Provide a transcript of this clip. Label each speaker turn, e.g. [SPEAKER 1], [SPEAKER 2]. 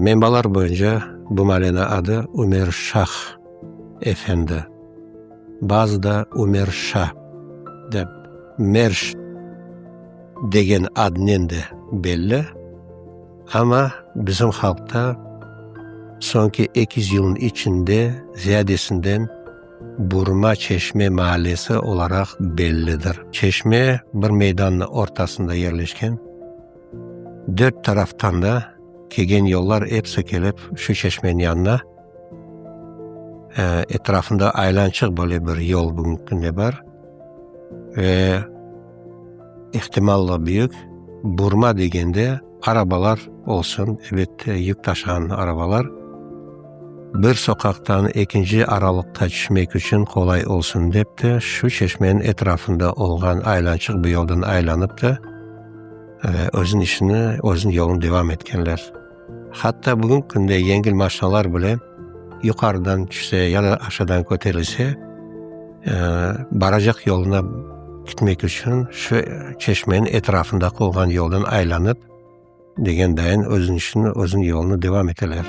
[SPEAKER 1] Menbalar boyunca bu mahallenin adı Ömer Şah Efendi. Bazıda Ömer Şah deb Merş degan adnen de belli. Ama bizim halkta sonki 200 yılın içinde ziyadesinden Burma Çeşme mahallesi olarak bellidir. Çeşme bir meydanın ortasında yerleşken, 4 taraftan da kelgen yollar hepsi kelip şu çeşmenin yanına etrafında aylançık böyle bir yol bugünkünde var. Ve ihtimalla büyük Burma degende arabalar olsun, evet yük taşıyan arabalar bir sokaktan ikinci aralıkta düşmek için kolay olsun dep de şu çeşmenin etrafında olan aylançık bir yoldan aylanıp da özün işini, özün yolunu devam etkenler. Hatta bugün günde yengil maşinalar bile yukarıdan düşse ya da aşağıdan kötülese baracak yoluna gitmek için şu çeşmenin etrafında olan yoldan aylanıp degen dayan özün işini, özün yolunu devam eteler.